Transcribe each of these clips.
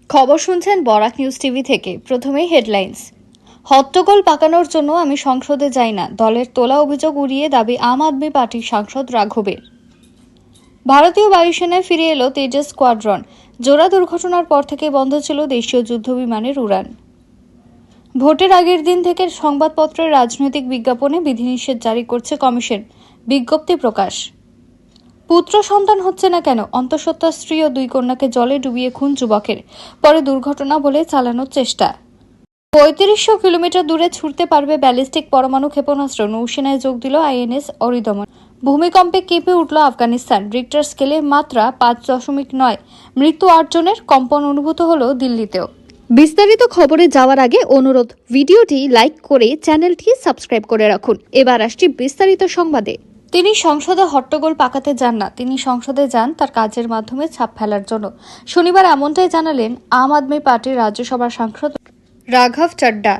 খবর শুনছেন Barak news TV থেকে। প্রথমেই হেডলাইন্স। হট্টগোল পাকানোর জন্য আমি সংসদে যাই না, দলের তোলা অভিযোগ উড়িয়ে দাবি আম আদমি পার্টির সাংসদ রাঘবের। ভারতীয় বায়ুসেনায় ফিরে এলো তেজস স্কোয়াড্রন। জোড়া দুর্ঘটনার পর থেকে বন্ধ ছিল দেশীয় যুদ্ধবিমানের উড়ান। ভোটের আগের দিন থেকে সংবাদপত্রের রাজনৈতিক বিজ্ঞাপনে বিধিনিষেধ জারি করছে কমিশন, বিজ্ঞপ্তি প্রকাশ। পুত্র সন্তান হচ্ছে না কেন, অন্তঃসত্ত্বা স্ত্রী ও দুই কন্যাকে জলে ডুবিয়ে খুন যুবকের, পরে দুর্ঘটনা বলে চালানোর চেষ্টা। ৩৫০০ কিলোমিটার দূরে ছুটতে পারবে ব্যালিস্টিক পরমাণু ক্ষেপণাস্ত্র, নৌসেনায় যোগ দিল আইএনএস অরিদমন। ভূমিকম্পে কেঁপে উঠল আফগানিস্তান, রিক্টার স্কেলে মাত্রা ৫.৯। মৃত্যু ৮ জনের, কম্পন অনুভূত হল দিল্লিতেও। বিস্তারিত খবরে যাওয়ার আগে অনুরোধ, ভিডিওটি লাইক করে চ্যানেলটি সাবস্ক্রাইব করে রাখুন। এবার আসছি বিস্তারিত সংবাদে। তিনি সংসদে হট্টগোল পাকাতে যান না, তিনি সংসদে যান তার কাজের মাধ্যমে ছাপ ফেলার জন্য। শনিবার এমনটাই জানালেন আম আদমি পার্টির রাজ্যসভার সাংসদ রাঘব চাড্ডা।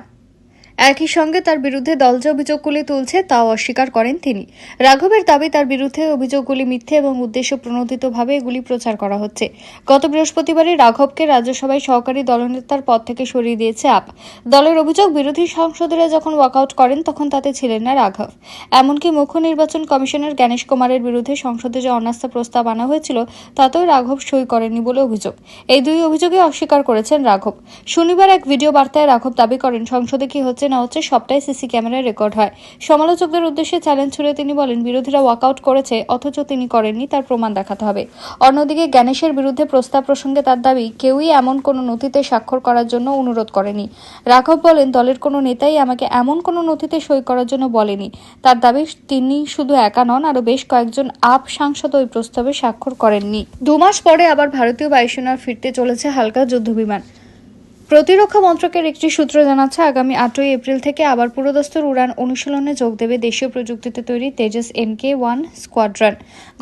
একই সঙ্গে তার বিরুদ্ধে দল যে অভিযোগগুলি তুলছে তাও অস্বীকার করেন তিনি। রাঘবের দাবি, তার বিরুদ্ধে অভিযোগগুলি মিথ্যে এবং উদ্দেশ্য প্রণোদিতভাবে এগুলি প্রচার করা হচ্ছে। গত বৃহস্পতিবারই রাঘবকে রাজ্যসভায় সহকারী দলনেতার পদ থেকে সরিয়ে দিয়েছে আপ। দলের অভিযোগ, বিরোধী সাংসদেরা যখন ওয়াকআউট করেন তখন তাতে ছিলেন না রাঘব। এমনকি মুখ্য নির্বাচন কমিশনার জ্ঞানেশ কুমারের বিরুদ্ধে সংসদে যে অনাস্থা প্রস্তাব আনা হয়েছিল তাতেও রাঘব সই করেননি বলে অভিযোগ। এই দুই অভিযোগে অস্বীকার করেছেন রাঘব। শনিবার এক ভিডিও বার্তায় রাঘব দাবি করেন, সংসদে কি হচ্ছে না হচ্ছে সবটাই সিসি ক্যামেরায় রেকর্ড হয়। সমালোচকদের উদ্দেশ্যে চ্যালেঞ্জ ছুড়ে তিনি বলেন, বিরোধীরা ওয়াকআউট করেছে অথচ তিনি করেননি, তার প্রমাণ দেখাতে হবে। অন্যদিকে জ্ঞানেশের বিরুদ্ধে প্রস্তাব প্রসঙ্গে তার দাবি, কেউই এমন কোনো নথিতে স্বাক্ষর করার জন্য অনুরোধ করেনি। রাঘব বলেন, দলের কোনো নেতাই আমাকে এমন কোনো নথিতে সই করার জন্য বলেনি। তার দাবি, তিনি শুধু একা নন, আরও বেশ কয়েকজন আপ সাংসদ ওই প্রস্তাবে স্বাক্ষর করেননি। 2 মাস পরে আবার ভারতীয় বায়ুসেনার ফিরতে চলেছে হালকা যুদ্ধবিমান। প্রতিরক্ষা মন্ত্রকের একটি সূত্র জানাচ্ছে, আগামী 8ই এপ্রিল থেকে আবার পুরোদস্তুর উড়ান অনুশীলনে যোগ দেবে দেশীয় প্রযুক্তিতে তৈরি তেজস MK-1 স্কোয়াড্রন।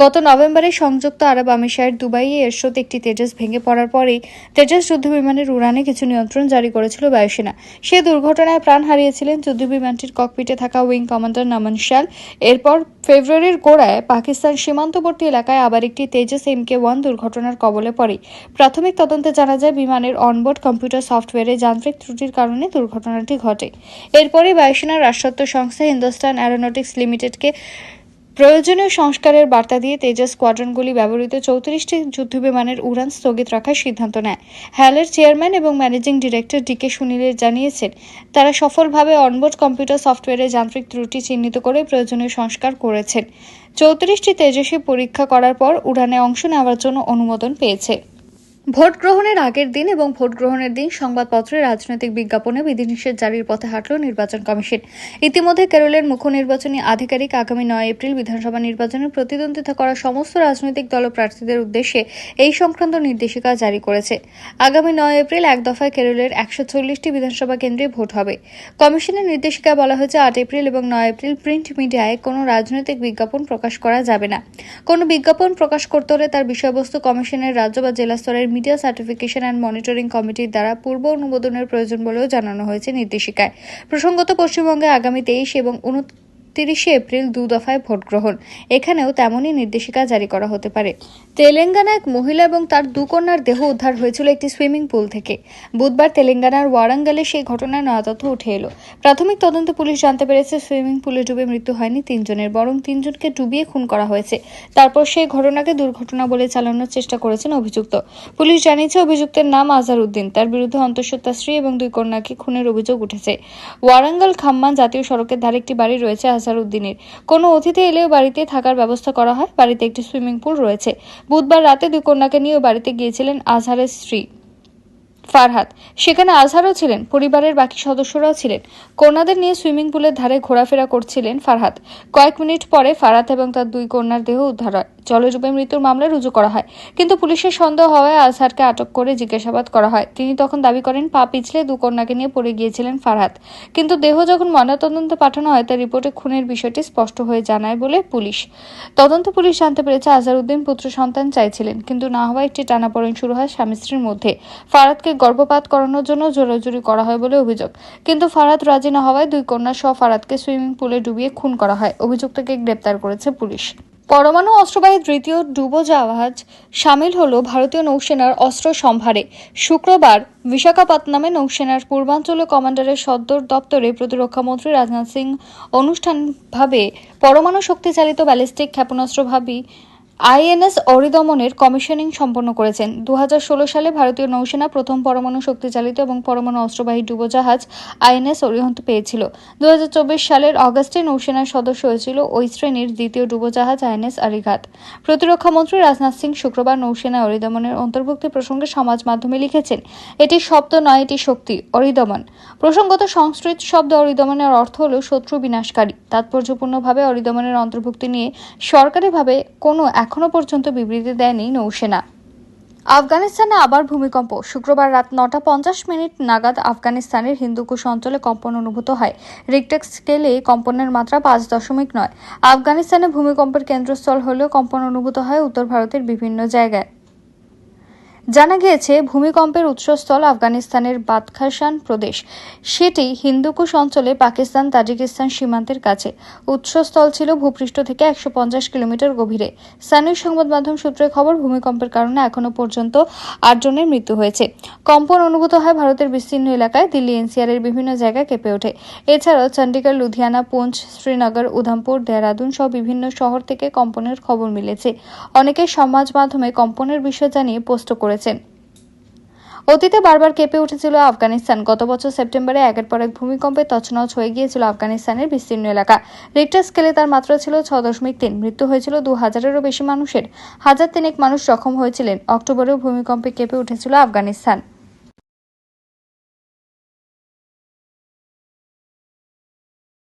গত নভেম্বরে সংযুক্ত আরব আমিরাতের দুবাইয়ে এর স্রোতে একটি তেজস ভেঙে পড়ার পরেই তেজস যুদ্ধবিমানের উড়ানে কিছু নিয়ন্ত্রণ জারি করেছিল বায়ুসেনা। সে দুর্ঘটনায় প্রাণ হারিয়েছিলেন যুদ্ধবিমানটির ককপিটে থাকা উইং কমান্ডার নমন শাল। এরপর ফেব্রুয়ারির গোড়ায় পাকিস্তান সীমান্তবর্তী এলাকায় আবার একটি তেজস MK-1 দুর্ঘটনার কবলে পড়ে। প্রাথমিক তদন্তে জানা যায়, বিমানের অনবোর্ড কম্পিউটার সফটওয়্যারে যান্ত্রিক ত্রুটির কারণে দুর্ঘটনাটি ঘটে। এরপরই বায়ুসেনার রাষ্ট্রায়ত্ত সংস্থা হিন্দুস্তান অ্যারোনটিক্স লিমিটেডকে প্রয়োজনীয় সংস্কারের বার্তা দিয়ে তেজস স্কোয়াড্রনগুলি ব্যবহৃত 34টি যুদ্ধবিমানের উড়ান স্থগিত রাখার সিদ্ধান্ত নেয়। হ্যালের চেয়ারম্যান এবং ম্যানেজিং ডিরেক্টর DK সুনীলের জানিয়েছেন, তারা সফলভাবে অনবোর্ড কম্পিউটার সফটওয়্যারে যান্ত্রিক ত্রুটি চিহ্নিত করে প্রয়োজনীয় সংস্কার করেছেন। 34টি তেজসই পরীক্ষা করার পর উড়ানে অংশ নেওয়ার জন্য অনুমোদন পেয়েছে। ভোট গ্রহণের আগের দিন এবং ভোট গ্রহণের দিন সংবাদপত্রে রাজনৈতিক বিজ্ঞাপনে বিধিনিষেধ জারির পথে হাঁটল নির্বাচন কমিশন। ইতিমধ্যে কেরলের মুখ্য নির্বাচনী আধিকারিক আগামী 9 এপ্রিল বিধানসভা নির্বাচনে প্রতিদ্বন্দ্বিতা করা সমস্ত রাজনৈতিক দল প্রার্থীদের উদ্দেশ্যে এই সংক্রান্ত নির্দেশিকা জারি করেছে। আগামী 9 এপ্রিল এক দফায় কেরলের 140টি বিধানসভা কেন্দ্রে ভোট হবে। কমিশনের নির্দেশিকায় বলা হয়েছে, 8 এপ্রিল এবং 9 এপ্রিল প্রিন্ট মিডিয়ায় কোনো রাজনৈতিক বিজ্ঞাপন প্রকাশ করা যাবে না। কোনো বিজ্ঞাপন প্রকাশ করতে হলে তার বিষয়বস্তু কমিশনের রাজ্য বা জেলা স্তরের মিডিয়া সার্টিফিকেশন অ্যান্ড মনিটরিং কমিটির দ্বারা পূর্ব অনুমোদনের প্রয়োজন বলেও জানানো হয়েছে নির্দেশিকায়। প্রসঙ্গত, পশ্চিমবঙ্গে আগামী 23 এবং 29 এপ্রিল 2 দফায় ভোট গ্রহণ, এখানেও তেমনই নির্দেশিকা জারি করা হতে পারে। তেলেঙ্গানায় এক মহিলা এবং তার 2 কন্যার দেহ উদ্ধার হয়েছিল একটি সুইমিং পুল থেকে। বুধবার তেলেঙ্গানার ওয়ারাঙ্গালে সেই ঘটনার নয়া তথ্য উঠে এলো। প্রাথমিক তদন্তে পুলিশ জানতে পেরেছে, সুইমিং পুলে ডুবে মৃত্যু হয়নি 3 জনের, বরং 3 জনকে ডুবিয়ে খুন করা হয়েছে। তারপর সেই ঘটনাকে দুর্ঘটনা বলে চালানোর চেষ্টা করেছেন অভিযুক্ত। পুলিশ জানিয়েছে, অভিযুক্তের নাম আজহার উদ্দিন। তার বিরুদ্ধে অন্তঃসত্ত্বা স্ত্রী এবং 2 কন্যাকে খুনের অভিযোগ উঠেছে। ওয়ারাঙ্গাল খাম্মান জাতীয় সড়কের ধারে একটি বাড়ি রয়েছে আজহার উদ্দিনের। কোনো অতিথি এলেও বাড়িতে থাকার ব্যবস্থা করা হয়। বাড়িতে একটি সুইমিং পুল রয়েছে। বুধবার রাতে 2 কন্যাকে নিয়ে বাড়িতে গিয়েছিলেন আজহারের স্ত্রী ফারহাত। সেখানে আজহারও ছিলেন, পরিবারের বাকি সদস্যরাও ছিলেন। কন্যাদের নিয়ে সুইমিং পুলের ধারে ঘোরাফেরা করছিলেন ফারহাত। কয়েক মিনিট পরে ফারহাত এবং তার 2 কন্যার দেহ উদ্ধার হয়। জলডুবে মৃত্যুর মামলা রুজু করা হয়, কিন্তু পুলিশের সন্দেহ হওয়ায় আজহারকে আটক করে জিজ্ঞাসাবাদ করা হয়। তিনি তখন দাবি করেন, পা পিছলে 2 কন্যাকে নিয়ে পড়ে গিয়েছিলেন ফারহাত। কিন্তু দেহ যখন ময়নাতদন্তে পাঠানো হয়, তার রিপোর্টে খুনের বিষয়টি স্পষ্ট হয়ে জানায় বলে পুলিশ। পুলিশ জানতে পেরেছে, আজহার উদ্দিন পুত্র সন্তান চাইছিলেন, কিন্তু না হওয়ায় একটি টানাপোড়েন শুরু হয় স্বামী স্ত্রীর মধ্যে। ফারহাতকে গর্ভপাত করানোর জন্য জোরাজুরি করা হয় বলে অভিযোগ, কিন্তু ফারহাত রাজি না হওয়ায় 2 কন্যা সহ ফারহাতকে সুইমিং পুলে ডুবিয়ে খুন করা হয়। অভিযুক্তকে গ্রেপ্তার করেছে পুলিশ। পরমাণু অস্ত্রবাহী তৃতীয় ডুবোজাহাজ সামিল হলো ভারতীয় নৌসেনার অস্ত্র সম্ভারে। শুক্রবার বিশাখাপত্তনমে নৌসেনার পূর্বাঞ্চলীয় কমান্ডারের সদর দপ্তরে প্রতিরক্ষামন্ত্রী রাজনাথ সিং অনুষ্ঠানভাবে পরমাণু শক্তিচালিত ব্যালিস্টিক ক্ষেপণাস্ত্রভাবী আইএনএস অরিদমনের কমিশনিং সম্পন্ন করেছেন। 2016 সালে ভারতীয় নৌসেনা প্রথম পরমাণু শক্তিচালিত এবং পরমাণু অস্ত্রবাহী ডুবোজাহাজ আইএনএস অরিহন্ত পেয়েছিল। 2024 সালের অগাস্টে নৌসেনার সদস্য হয়েছিল ওই শ্রেণীর দ্বিতীয় ডুবোজাহাজ আইএনএস আরিঘাত। প্রতিরক্ষামন্ত্রী রাজনাথ সিং শুক্রবার নৌসেনা অরিদমনের অন্তর্ভুক্তি প্রসঙ্গে সমাজ মাধ্যমে লিখেছেন, এটি শব্দ নয়, এটি শক্তি। অরিদমন প্রসঙ্গত সংস্কৃত শব্দ অরিদমনের অর্থ হল শত্রু বিনাশকারী। তাৎপর্যপূর্ণভাবে অরিদমনের অন্তর্ভুক্তি নিয়ে সরকারিভাবে কোনো এখনো পর্যন্ত বিবৃতি দেয়নি নৌসেনা। আফগানিস্তানে আবার ভূমিকম্প। শুক্রবার রাত 9:50 নাগাদ আফগানিস্তানের হিন্দুকুশ অঞ্চলে কম্পন অনুভূত হয়। রিক্টার স্কেলে কম্পনের মাত্রা 5.9। আফগানিস্তানে ভূমিকম্পের কেন্দ্রস্থল হলেও কম্পন অনুভূত হয় উত্তর ভারতের বিভিন্ন জায়গায়। জানা গিয়েছে, ভূমিকম্পের উৎসস্থল আফগানিস্তানের বাদখাশান প্রদেশ। সেটি হিন্দুকুশ অঞ্চলে পাকিস্তান তাজিকিস্তান সীমান্তের কাছে। উৎসস্থল ছিল ভূপৃষ্ঠ থেকে 150 কিলোমিটার গভীরে। স্থানীয় সংবাদ মাধ্যম সূত্রে খবর, ভূমিকম্পের কারণে এখনো পর্যন্ত 8 জনের মৃত্যু হয়েছে। কম্পন অনুভূত হয় ভারতের বিস্তীর্ণ এলাকায়। দিল্লি এনসিআরের বিভিন্ন জায়গায় কেঁপে ওঠে। এছাড়াও চণ্ডীগড়, লুধিয়ানা, পুঞ্চ, শ্রীনগর, উধামপুর, দেহরাদুন সহ বিভিন্ন শহর থেকে কম্পনের খবর মিলেছে। অনেকে সমাজ মাধ্যমে কম্পনের বিষয় জানিয়ে পোস্ট করেছেন। অতীতে বারবার কেঁপে উঠেছিল আফগানিস্তান। গত বছর সেপ্টেম্বরে একের পর এক ভূমিকম্পে তছনছ হয়ে গিয়েছিল আফগানিস্তানের বিস্তীর্ণ এলাকা। রিক্টার স্কেলে তার মাত্রা ছিল 6.3। মৃত্যু হয়েছিল 2000-এরও বেশি মানুষের। 1000 মানুষ জখম হয়েছিলেন। অক্টোবরেও ভূমিকম্পে কেঁপে উঠেছিল আফগানিস্তান।